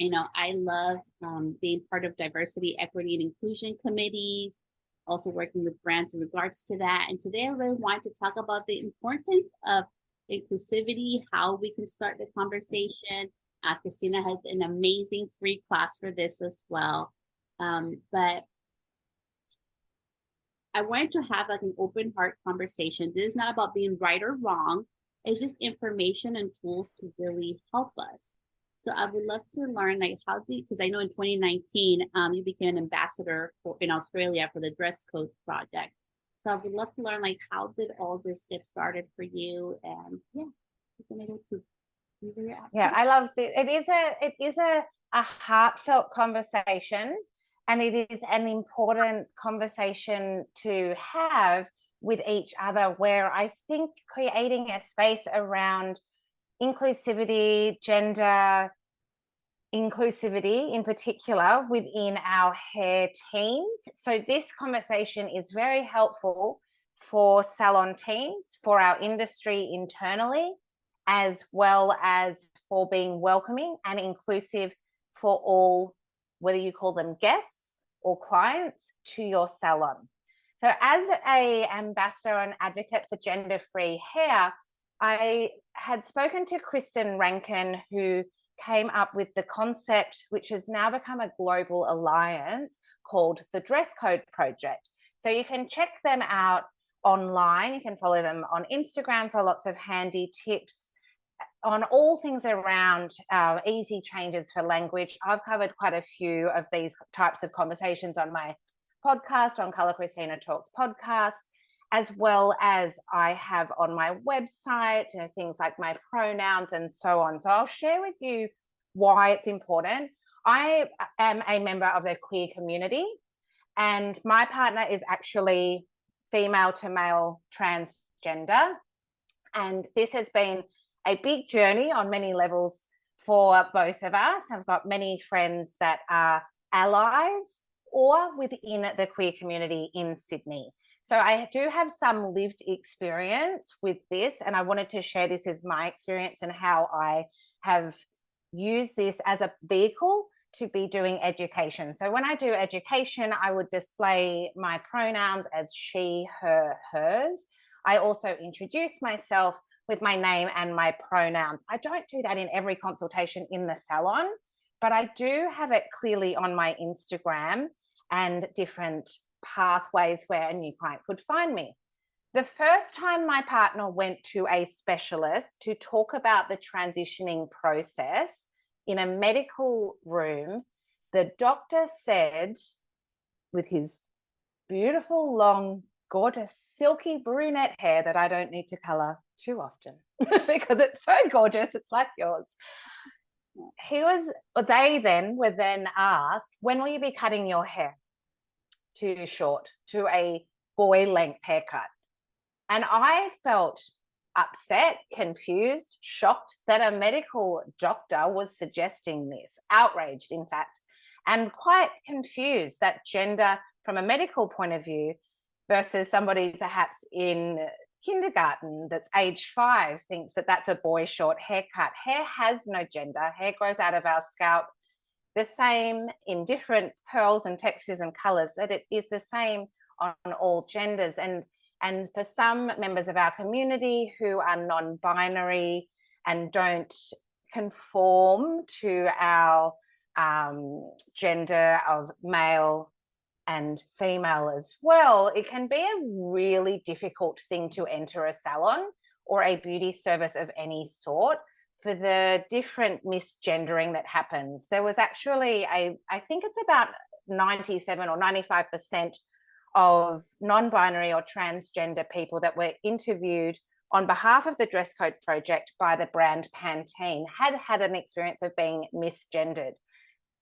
I love being part of diversity, equity, and inclusion committees, also working with brands in regards to that. And today I really want to talk about the importance of inclusivity, how we can start the conversation. Kristina has an amazing free class for this as well. But I wanted to have like an open heart conversation. This is not about being right or wrong. It's just information and tools to really help us. So I would love to learn like how do because I know in 2019 you became an ambassador in Australia for the dress code project. So I would love to learn like how did all this get started for you, and yeah, we're gonna go to Yeah, I love this. It is a heartfelt conversation, and it is an important conversation to have with each other, where I think creating a space around inclusivity, gender inclusivity in particular within our hair teams. So this conversation is very helpful for salon teams, for our industry internally, as well as for being welcoming and inclusive for all, whether you call them guests or clients, to your salon. So as a ambassador and advocate for gender-free hair, I had spoken to Kristen Rankin, who came up with the concept, which has now become a global alliance, called the Dress Code Project. So you can check them out online. You can follow them on Instagram for lots of handy tips on all things around easy changes for language. I've covered quite a few of these types of conversations on my podcast, on Color Kristina Talks podcast, as well as I have on my website, things like my pronouns and so on. So I'll share with you why it's important. I am a member of the queer community, and my partner is actually female to male transgender. And this has been a big journey on many levels for both of us. I've got many friends that are allies or within the queer community in Sydney. So I do have some lived experience with this, and I wanted to share this as my experience and how I have used this as a vehicle to be doing education. So when I do education, I would display my pronouns as she, her, hers. I also introduce myself with my name and my pronouns. I don't do that in every consultation in the salon, but I do have it clearly on my Instagram and different pathways where a new client could find me. The first time my partner went to a specialist to talk about the transitioning process in a medical room, the doctor said, with his beautiful, long, gorgeous, silky brunette hair that I don't need to color too often because it's so gorgeous, it's like yours. They were then asked, when will you be cutting your hair too short, to a boy length haircut? And I felt upset, confused, shocked that a medical doctor was suggesting this, outraged, in fact, and quite confused that gender from a medical point of view versus somebody perhaps in kindergarten that's age 5 thinks that that's a boy short haircut. Hair has no gender. Hair grows out of our scalp the same in different curls and textures and colors, that it is the same on all genders. And for some members of our community who are non-binary and don't conform to our gender of male and female as well, it can be a really difficult thing to enter a salon or a beauty service of any sort for the different misgendering that happens. There was actually I think it's about 97 or 95% of non-binary or transgender people that were interviewed on behalf of the Dress Code Project by the brand Pantene had an experience of being misgendered.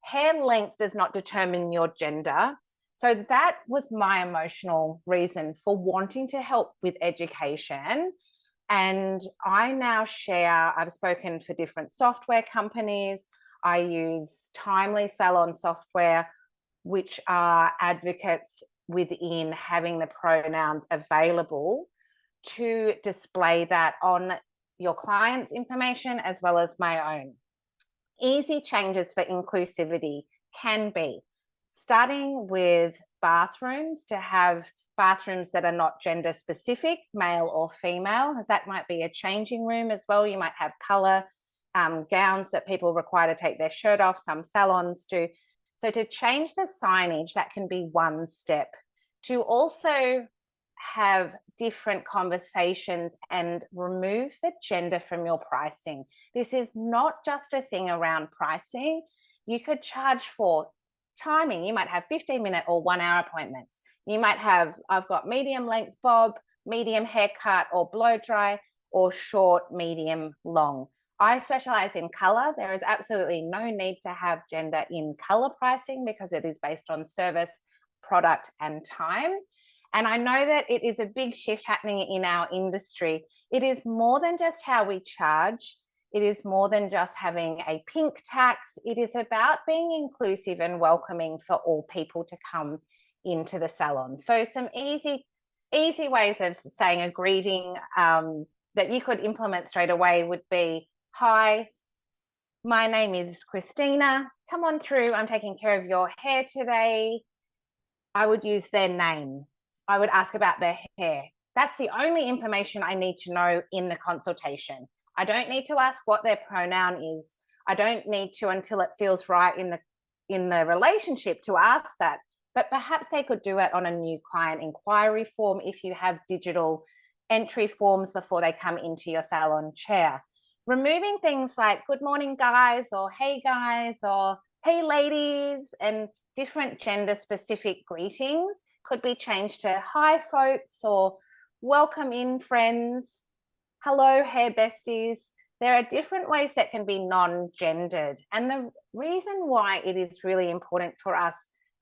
Hair length does not determine your gender. So that was my emotional reason for wanting to help with education. And I now share, I've spoken for different software companies. I use Timely Salon software, which are advocates within having the pronouns available to display that on your client's information as well as my own. easy changes for inclusivity can be starting with bathrooms, to have bathrooms that are not gender specific, male or female, as that might be a changing room as well. You might have color gowns that people require to take their shirt off, some salons do. So to change the signage, that can be one step. To also have different conversations and remove the gender from your pricing. This is not just a thing around pricing. You could charge for timing. You might have 15-minute or 1-hour appointments. You might have, I've got medium length bob, medium haircut or blow dry, or short, medium, long. I specialize in color. There is absolutely no need to have gender in color pricing because it is based on service, product, and time. And I know that it is a big shift happening in our industry. It is more than just how we charge. It is more than just having a pink tax. It is about being inclusive and welcoming for all people to come into the salon. So some easy ways of saying a greeting that you could implement straight away would be, hi, my name is Kristina. Come on through. I'm taking care of your hair today. I would use their name. I would ask about their hair. That's the only information I need to know in the consultation. I don't need to ask what their pronoun is. I don't need to until it feels right in the relationship to ask that. But perhaps they could do it on a new client inquiry form if you have digital entry forms before they come into your salon chair. Removing things like good morning guys, or hey guys, or hey ladies, and different gender specific greetings could be changed to hi folks, or welcome in friends, hello hair besties. There are different ways that can be non-gendered. And the reason why it is really important for us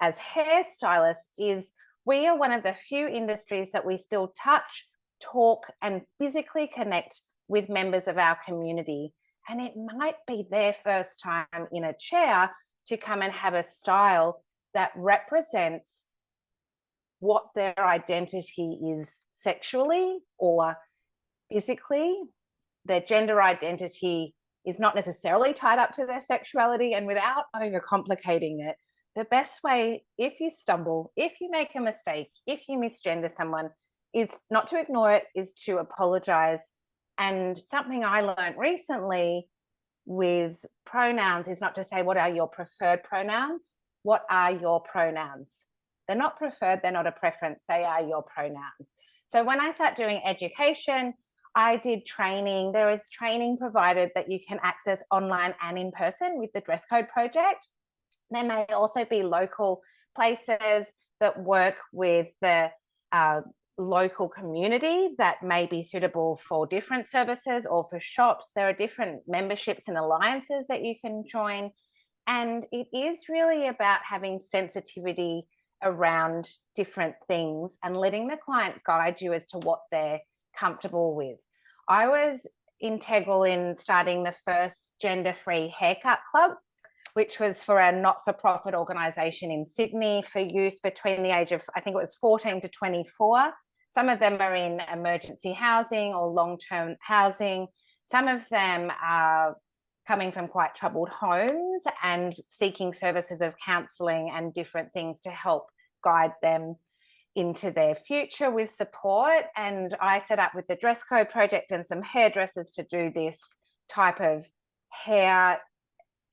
as hairstylists is we are one of the few industries that we still touch, talk, and physically connect with members of our community. And it might be their first time in a chair to come and have a style that represents what their identity is sexually or physically. Their gender identity is not necessarily tied up to their sexuality, and without overcomplicating it, the best way, if you stumble, if you make a mistake, if you misgender someone, is not to ignore it, is to apologize. And something I learned recently with pronouns is not to say, what are your preferred pronouns? What are your pronouns? They're not preferred, they're not a preference, they are your pronouns. So when I start doing education, I did training. There is training provided that you can access online and in person with the Dress Code Project. There may also be local places that work with the local community that may be suitable for different services, or for shops. There are different memberships and alliances that you can join. And it is really about having sensitivity around different things and letting the client guide you as to what they're comfortable with. I was integral in starting the first gender-free haircut club, which was for a not-for-profit organisation in Sydney for youth between the age of, I think it was 14 to 24. Some of them are in emergency housing or long-term housing. Some of them are coming from quite troubled homes and seeking services of counselling and different things to help guide them into their future with support. And I set up with the Dress Code Project and some hairdressers to do this type of hair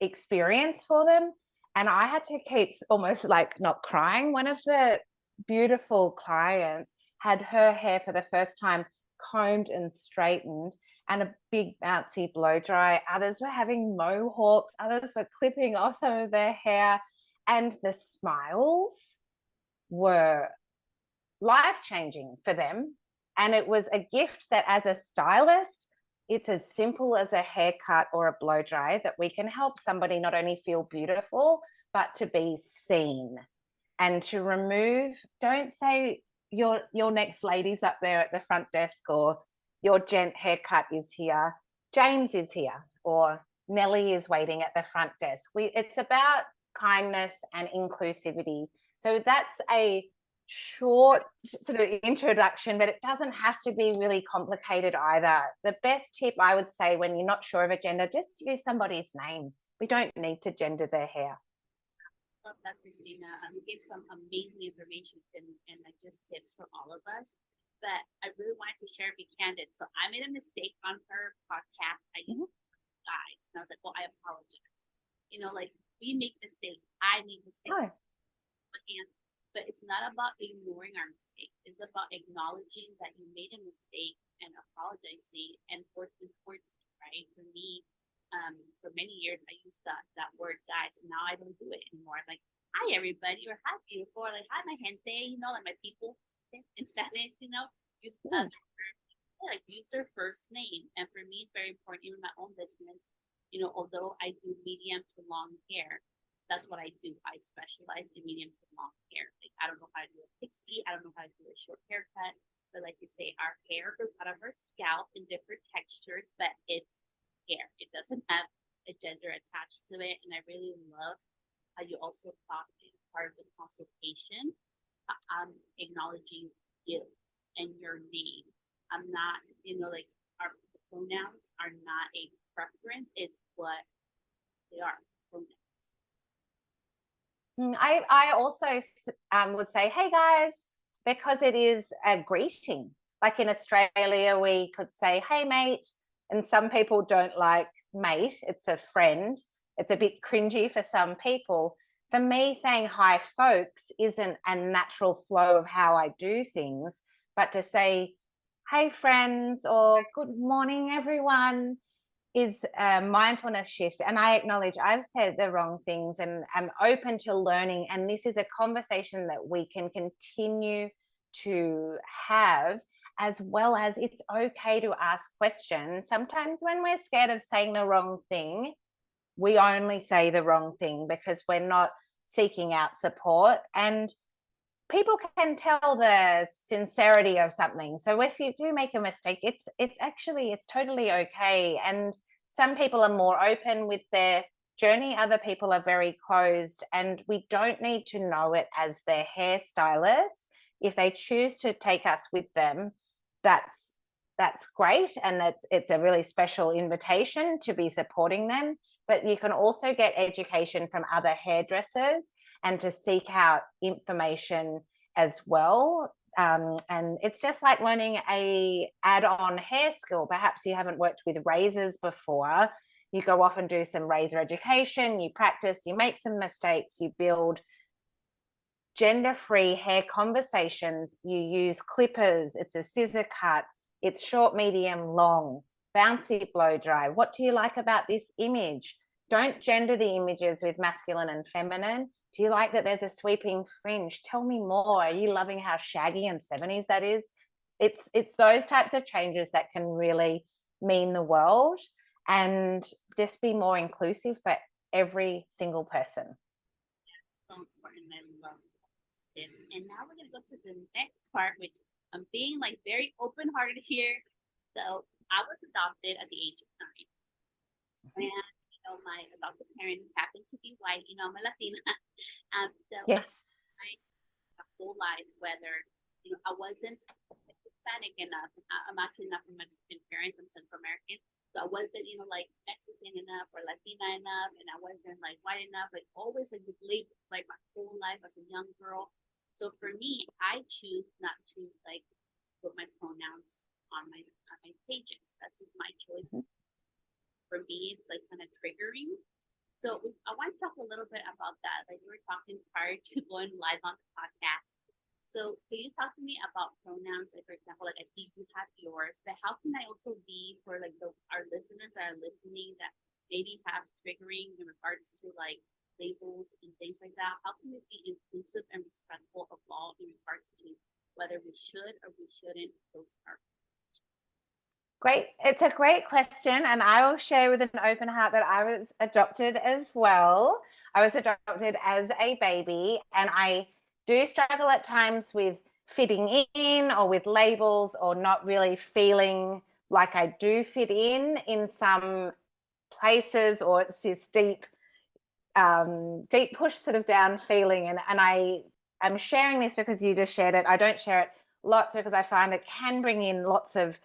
experience for them. And I had to keep almost like not crying. One of the beautiful clients had her hair for the first time combed and straightened and a big bouncy blow dry. Others were having mohawks, others were clipping off some of their hair, and the smiles were life-changing for them. And it was a gift that, as a stylist, it's as simple as a haircut or a blow dry, that we can help somebody not only feel beautiful, but to be seen. And to remove, don't say your next lady's up there at the front desk, or your gent haircut is here, James is here, or Nellie is waiting at the front desk. It's about kindness and inclusivity. So that's a short sort of introduction, but it doesn't have to be really complicated either. The best tip I would say when you're not sure of a gender, just use somebody's name, We don't need to gender their hair. Love that, Kristina. You gave some amazing information and like just tips for all of us. But I really wanted to share and be candid. So I made a mistake on her podcast. I used guys, and I was like, well, I apologize. You know, like we make mistakes. I make mistakes. Oh. But it's not about ignoring our mistake. It's about acknowledging that you made a mistake and apologizing and working towards it, right? For me, for many years I used that word guys, and now I don't do it anymore. I'm like, hi everybody, or hi beautiful, or like hi my gente, you know, like my people in Spanish, you know, use like use their first name. And for me it's very important, even my own business, you know, although I do medium to long hair, that's what I do. I specialize in medium to long hair. Like I don't know how to do a pixie, I don't know how to do a short haircut, but like you say, our hair grows out of our scalp in different textures, but it's hair. It doesn't have a gender attached to it. And I really love how you also talk in part of the consultation, acknowledging you and your name. I'm not, you know, like our pronouns are not a preference, it's what they are, pronouns. I also would say, hey guys, because it is a greeting. Like in Australia, we could say, hey mate, and some people don't like mate, it's a friend. It's a bit cringy for some people. For me, saying hi folks isn't a natural flow of how I do things, but to say, hey friends, or good morning everyone, is a mindfulness shift. And I acknowledge I've said the wrong things and I'm open to learning. And this is a conversation that we can continue to have, as well as it's okay to ask questions. Sometimes when we're scared of saying the wrong thing, we only say the wrong thing because we're not seeking out support. And people can tell the sincerity of something. So if you do make a mistake, it's totally okay. And some people are more open with their journey, other people are very closed, and we don't need to know it as their hairstylist. If they choose to take us with them, that's great, and it's a really special invitation to be supporting them. But you can also get education from other hairdressers and to seek out information as well. And it's just like learning a add-on hair skill. Perhaps you haven't worked with razors before. You go off and do some razor education, you practice, you make some mistakes, you build gender-free hair conversations, you use clippers, it's a scissor cut, it's short, medium, long, bouncy, blow dry. What do you like about this image? Don't gender the images with masculine and feminine. Do you like that there's a sweeping fringe? Tell me more. Are you loving how shaggy and 70s that is? It's those types of changes that can really mean the world, and just be more inclusive for every single person. So important. I love this. And now we're going to go to the next part, which I'm being like very open-hearted here. So I was adopted at the age of 9. And my adopted parent happened to be white. I'm a Latina. So yes, my whole life, whether I wasn't Hispanic enough. I'm actually not from Mexican parents. I'm Central American, so I wasn't like Mexican enough or Latina enough, and I wasn't like white enough. Like always, like with labels, like my whole life as a young girl. So for me, I choose not to like put my pronouns on my pages. That's just my choice. For me, it's like kind of triggering. So I want to talk a little bit about that. Like we were talking prior to going live on the podcast. So can you talk to me about pronouns? Like for example, like I see you have yours, but how can I also be for like our listeners that are listening that maybe have triggering in regards to like labels and things like that? How can we be inclusive and respectful of all in regards to whether we should or we shouldn't post our Great. It's a great question. And I will share with an open heart that I was adopted as well. I was adopted as a baby, and I do struggle at times with fitting in or with labels or not really feeling like I do fit in some places, or it's this deep push sort of down feeling. And I'm sharing this because you just shared it. I don't share it lots because I find it can bring in lots of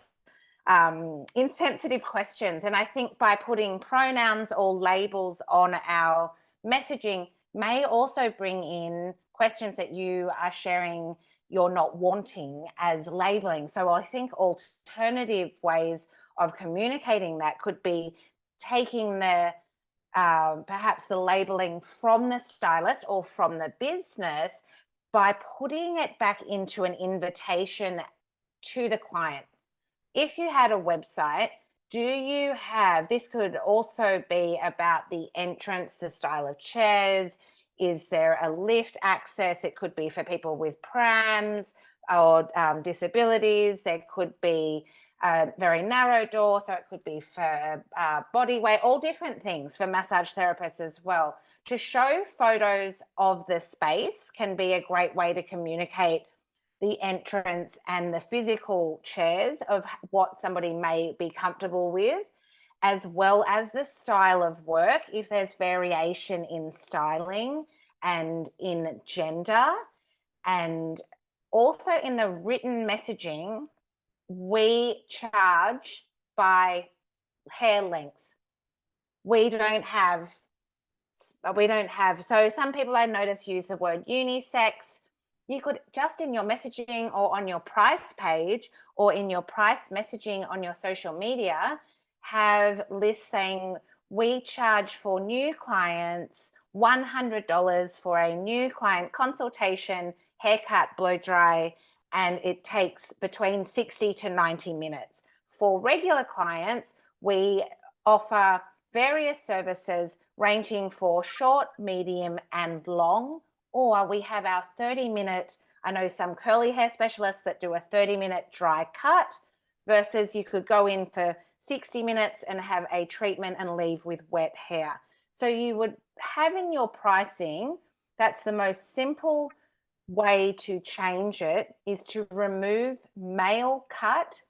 insensitive questions. And I think by putting pronouns or labels on our messaging may also bring in questions that you are sharing you're not wanting as labeling. So I think alternative ways of communicating that could be taking the perhaps the labeling from the stylist or from the business by putting it back into an invitation to the client. If you had a website, do you have, this could also be about the entrance, the style of chairs. Is there a lift access? It could be for people with prams or disabilities. There could be a very narrow door, so it could be for body weight, all different things for massage therapists as well. To show photos of the space can be a great way to communicate the entrance and the physical chairs of what somebody may be comfortable with, as well as the style of work, if there's variation in styling and in gender. And also in the written messaging, we charge by hair length. We don't have, so some people I notice use the word unisex. You could just in your messaging or on your price page or in your price messaging on your social media, have lists saying we charge for new clients $100 for a new client consultation, haircut, blow dry, and it takes between 60 to 90 minutes. For regular clients, we offer various services ranging for short, medium, and long, or we have our 30-minute, I know some curly hair specialists that do a 30-minute dry cut, versus you could go in for 60 minutes and have a treatment and leave with wet hair. So you would have in your pricing, that's the most simple way to change it, is to remove male cut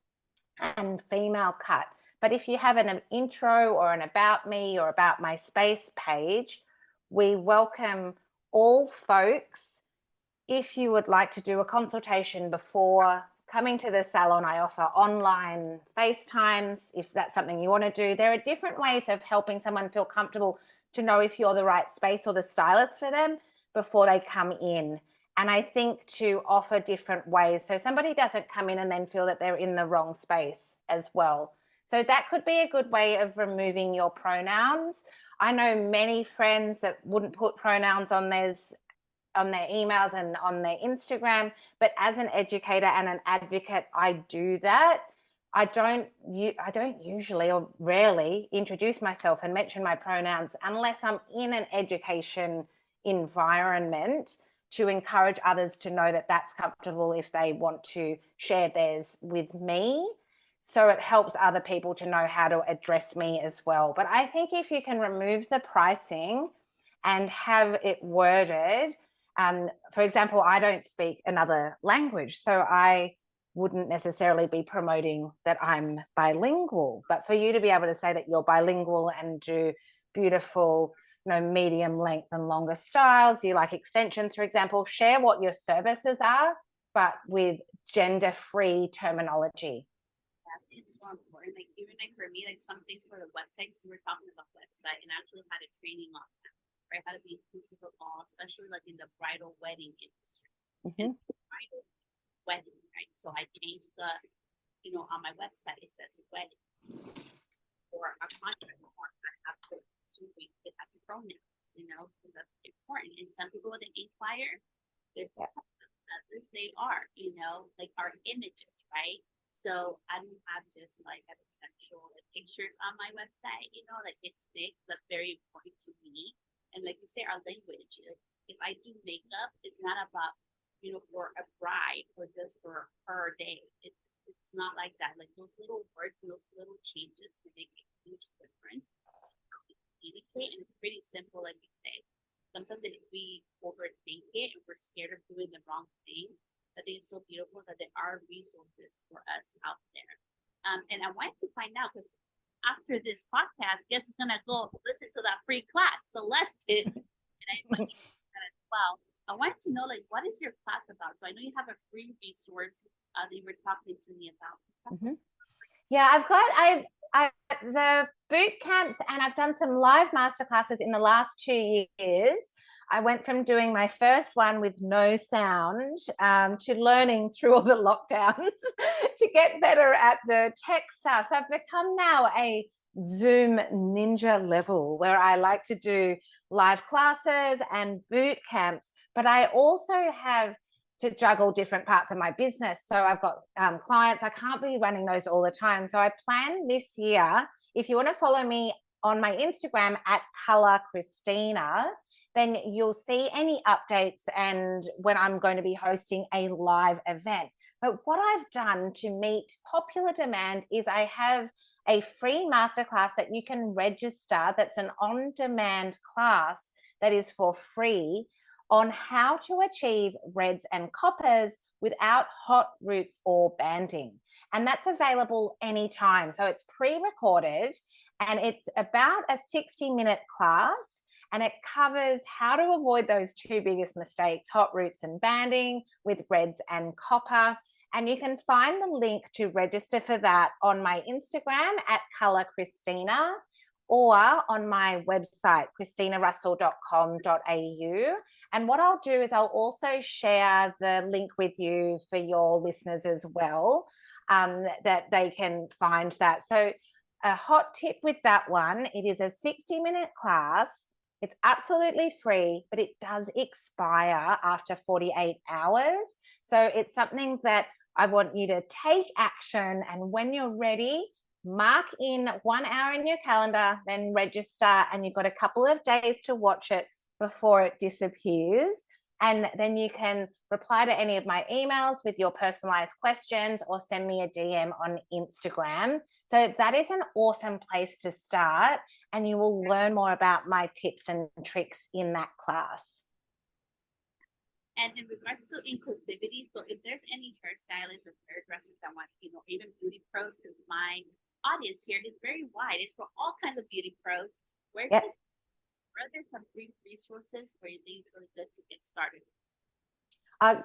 and female cut. But if you have an intro or an about me or about my space page, we welcome all folks. If you would like to do a consultation before coming to the salon, I offer online FaceTimes if that's something you want to do. There are different ways of helping someone feel comfortable to know if you're the right space or the stylist for them before they come in. And I think to offer different ways so somebody doesn't come in and then feel that they're in the wrong space as well. So that could be a good way of removing your pronouns. I know many friends that wouldn't put pronouns on their emails and on their Instagram, but as an educator and an advocate, I do that. I don't usually or rarely introduce myself and mention my pronouns unless I'm in an education environment, to encourage others to know that that's comfortable if they want to share theirs with me. So it helps other people to know how to address me as well. But I think if you can remove the pricing and have it worded, for example, I don't speak another language, so I wouldn't necessarily be promoting that I'm bilingual. But for you to be able to say that you're bilingual and do beautiful, medium length and longer styles, you like extensions, for example, share what your services are, but with gender-free terminology. Yeah, it's so important. Like even like for me, like some things for the website, so we're talking about website and actually had a training on that, right? How to be inclusive of all, especially like in the bridal wedding industry. Mm-hmm. And bridal wedding, right? So I changed the, on my website it says wedding or a contract or I have to have the pronouns, because that's important. And some people when they inquire, they're others they are, like our images, right? So I don't have just like essential pictures on my website, like it's mixed, that's very important to me. And like you say, our language, if I do makeup, it's not about, for a bride or just for her day. It's not like that. Like those little words, those little changes can make a huge difference. Communicate, and it's pretty simple, like you say. Sometimes if we overthink it and we're scared of doing the wrong thing, I think it's so beautiful that there are resources for us out there. And I wanted to find out, because after this podcast, guess is gonna go listen to that free class, Celeste. And I invite you to that as well. I wanted to know, like, what is your class about? So I know you have a free resource that you were talking to me about. Mm-hmm. Yeah, I the boot camps, and I've done some live masterclasses in the last 2 years. I went from doing my first one with no sound to learning through all the lockdowns to get better at the tech stuff. So I've become now a Zoom ninja level where I like to do live classes and boot camps, but I also have to juggle different parts of my business. So I've got clients. I can't be running those all the time. So I plan this year, if you want to follow me on my Instagram at Color Kristina, then you'll see any updates and when I'm going to be hosting a live event. But what I've done to meet popular demand is I have a free masterclass that you can register, that's an on-demand class that is for free, on how to achieve reds and coppers without hot roots or banding. And that's available anytime. So it's pre-recorded and it's about a 60-minute class, and it covers how to avoid those two biggest mistakes, hot roots and banding, with reds and copper. And you can find the link to register for that on my Instagram at Color Kristina, or on my website, kristinarussell.com.au. And what I'll do is I'll also share the link with you for your listeners as well, that they can find that. So a hot tip with that one, it is a 60-minute class. It's absolutely free, but it does expire after 48 hours. So it's something that I want you to take action, and when you're ready, mark in 1 hour in your calendar, then register, and you've got a couple of days to watch it before it disappears. And then you can reply to any of my emails with your personalized questions or send me a DM on Instagram. So that is an awesome place to start, and you will learn more about my tips and tricks in that class. And in regards to inclusivity, so if there's any hairstylists or hairdressers that want, even beauty pros, because my audience here is very wide. It's for all kinds of beauty pros. Where are there some free resources where you think it's really good to get started?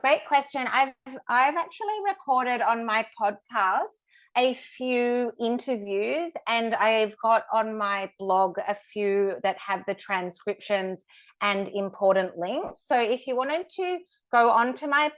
Great question. I've actually recorded on my podcast a few interviews, and I've got on my blog a few that have the transcriptions and important links. So if you wanted to go on to my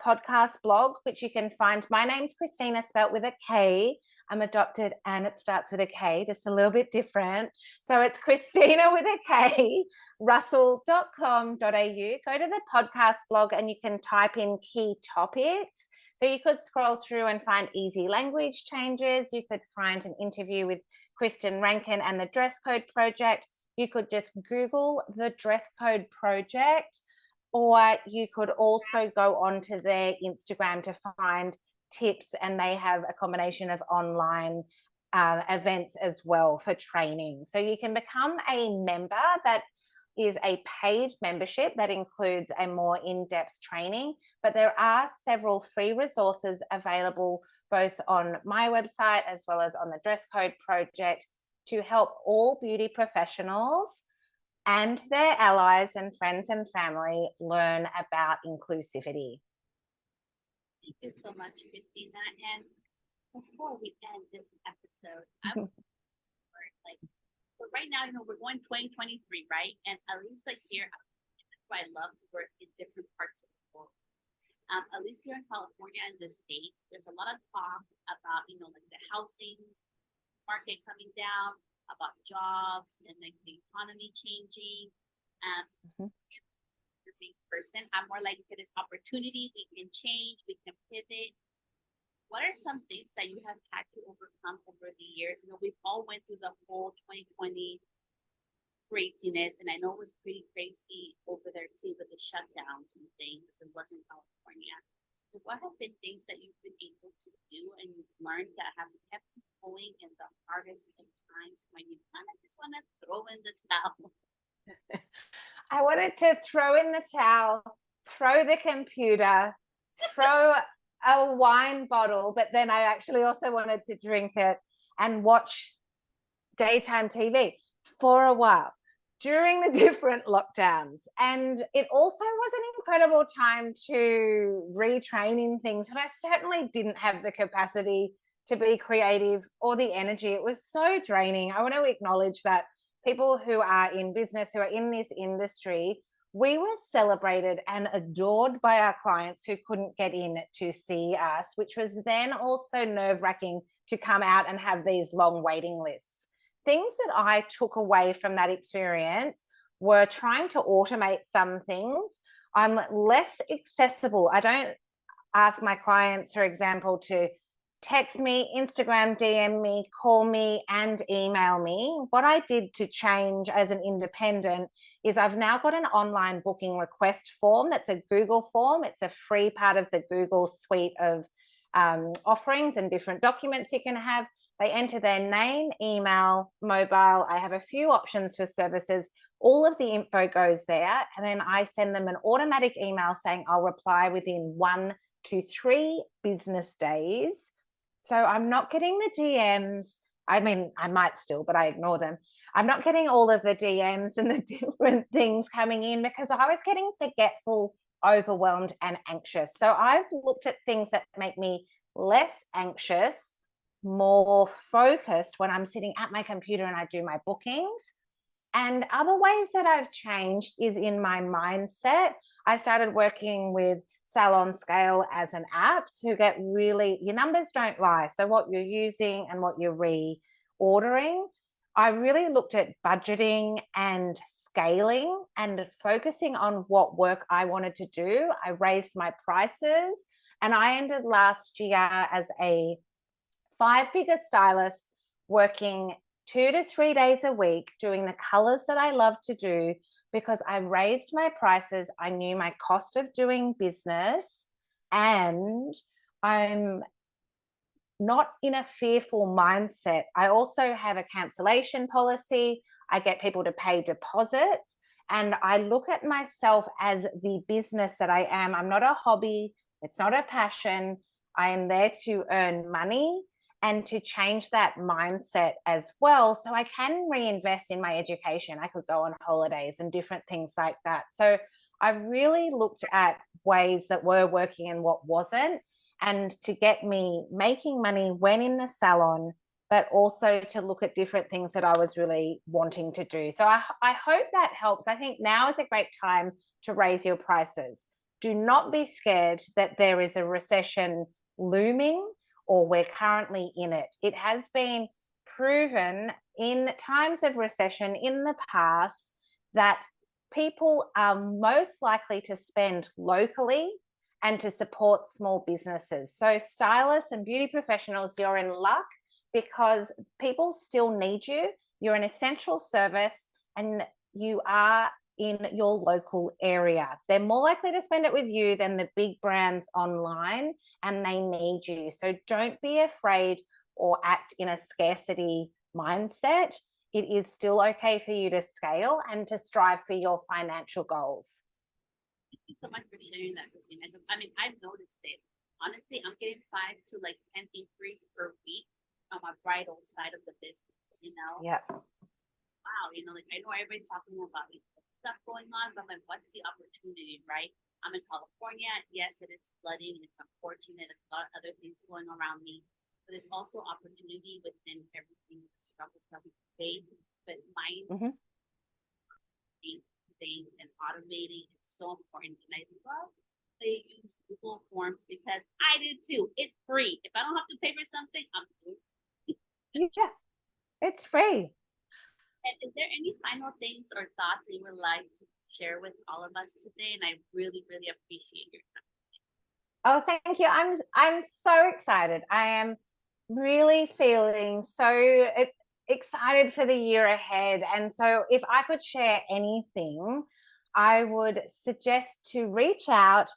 podcast blog, which you can find, my name's Kristina, spelt with a K. I'm adopted and it starts with a K, just a little bit different. So it's Kristina with a K, russell.com.au. Go to the podcast blog and you can type in key topics. So you could scroll through and find easy language changes. You could find an interview with Kristen Rankin and the Dress Code Project. You could just Google the Dress Code Project, or you could also go onto their Instagram to find tips, and they have a combination of online events as well for training. So you can become a member. That is a paid membership that includes a more in-depth training, but there are several free resources available both on my website as well as on the Dress Code Project to help all beauty professionals and their allies and friends and family learn about inclusivity. Thank you so much, Kristina. And before we end this episode, so right now, we're going 2023, right? And at least here, that's why I love to work in different parts of the world. At least here in California and the States, there's a lot of talk about, the housing market coming down, about jobs and the economy changing. Person, I'm more like, if there's opportunity, we can change, we can pivot. What are some things that you have had to overcome over the years? We've all went through the whole 2020 craziness, and I know it was pretty crazy over there too with the shutdowns and things. It wasn't California. So what have been things that you've been able to do and you've learned that have kept you going in the hardest of times when you kind of just want to throw in the towel? I wanted to throw in the towel, throw the computer, throw a wine bottle, but then I actually also wanted to drink it and watch daytime TV for a while during the different lockdowns. And it also was an incredible time to retrain in things, but I certainly didn't have the capacity to be creative or the energy. It was so draining. I want to acknowledge that people who are in business, who are in this industry, we were celebrated and adored by our clients who couldn't get in to see us, which was then also nerve-wracking to come out and have these long waiting lists. Things that I took away from that experience were trying to automate some things. I'm less accessible. I don't ask my clients, for example, to text me, Instagram, DM me, call me, and email me. What I did to change as an independent is I've now got an online booking request form. That's a Google form. It's a free part of the Google suite of offerings and different documents you can have. They enter their name, email, mobile. I have a few options for services. All of the info goes there. And then I send them an automatic email saying I'll reply within 1 to 3 business days. So I'm not getting the DMs. I mean, I might still, but I ignore them. I'm not getting all of the DMs and the different things coming in because I was getting forgetful, overwhelmed, and anxious. So I've looked at things that make me less anxious, more focused when I'm sitting at my computer and I do my bookings. And other ways that I've changed is in my mindset. I started working with Salon Scale as an app to get really, your numbers don't lie. So what you're using and what you're reordering, I really looked at budgeting and scaling and focusing on what work I wanted to do. I raised my prices and I ended last year as a 5-figure stylist working 2 to 3 days a week doing the colors that I love to do because I raised my prices. I knew my cost of doing business and I'm not in a fearful mindset. I also have a cancellation policy. I get people to pay deposits and I look at myself as the business that I am. I'm not a hobby. It's not a passion. I am there to earn money and to change that mindset as well. So I can reinvest in my education. I could go on holidays and different things like that. So I've really looked at ways that were working and what wasn't, and to get me making money when in the salon, but also to look at different things that I was really wanting to do. So I hope that helps. I think now is a great time to raise your prices. Do not be scared that there is a recession looming or we're currently in it. It has been proven in times of recession in the past that people are most likely to spend locally and to support small businesses. So stylists and beauty professionals, you're in luck because people still need you. You're an essential service and you are in your local area. They're more likely to spend it with you than the big brands online, and they need you. So don't be afraid or act in a scarcity mindset. It is still okay for you to scale and to strive for your financial goals. Thank you so much for sharing that, Kristina. I mean, I've noticed it. Honestly, I'm getting 5 to like 10 inquiries per week on my bridal side of the business, you know? Yeah. Wow, you know, like I know everybody's talking about stuff going on, but like, what's the opportunity, right? I'm in California. Yes, it is flooding. It's unfortunate. There's a lot of other things going around me, but there's also opportunity within everything, the struggles that we face. But mind things and automating is so important. And I love they use Google Forms because I did too. It's free. If I don't have to pay for something, I'm doing it. Yeah, it's free. And is there any final things or thoughts you would like to share with all of us today? And I really, really appreciate your time. Oh, thank you. I'm so excited. I am really feeling so excited for the year ahead. And so if I could share anything, I would suggest to reach out,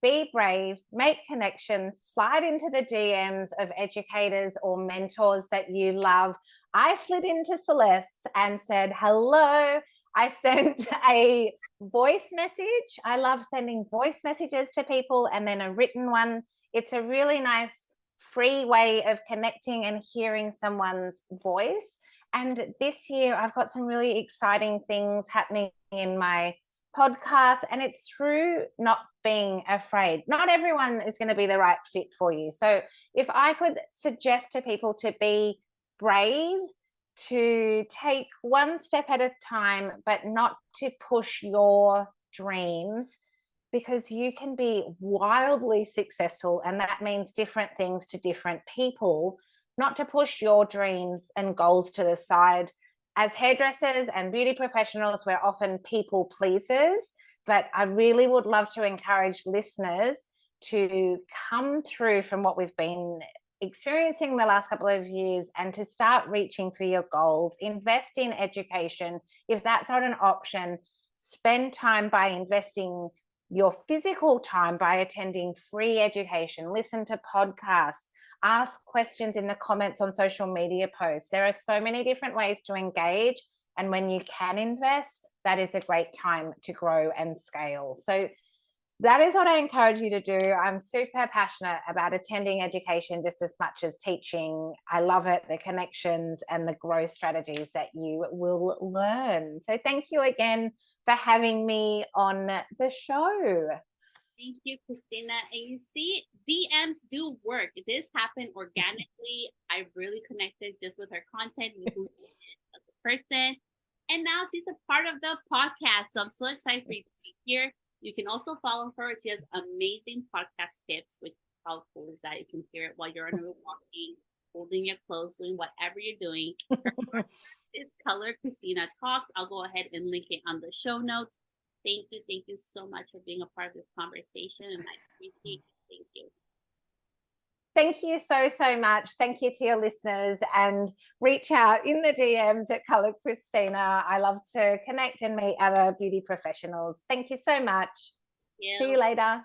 be brave, make connections, slide into the DMs of educators or mentors that you love. I slid into Celeste and said, hello. I sent a voice message. I love sending voice messages to people and then a written one. It's a really nice free way of connecting and hearing someone's voice. And this year I've got some really exciting things happening in my podcasts, and it's through not being afraid. Not everyone is going to be the right fit for you. So if I could suggest to people to be brave, to take one step at a time, but not to push your dreams, because you can be wildly successful, and that means different things to different people. Not to push your dreams and goals to the side. As hairdressers and beauty professionals, we're often people pleasers, but I really would love to encourage listeners to come through from what we've been experiencing the last couple of years and to start reaching for your goals. Invest in education. If that's not an option, spend time by investing your physical time by attending free education, listen to podcasts, ask questions in the comments on social media posts. There are so many different ways to engage. And when you can invest, that is a great time to grow and scale. So that is what I encourage you to do. I'm super passionate about attending education just as much as teaching. I love it, the connections and the growth strategies that you will learn. So thank you again for having me on the show. Thank you, Kristina. And you see, DMs do work. This happened organically. I really connected just with her content, who she is as a person. And now she's a part of the podcast. So I'm so excited for you to be here. You can also follow her. She has amazing podcast tips, which how cool is that? You can hear it while you're on the road walking, holding your clothes, doing whatever you're doing. It's Color Kristina Talks. I'll go ahead and link it on the show notes. Thank you so much for being a part of this conversation, and I appreciate it. Thank you. Thank you so much. Thank you to your listeners, and reach out in the DMs at Color Kristina. I love to connect and meet other beauty professionals. Thank you so much. See you later.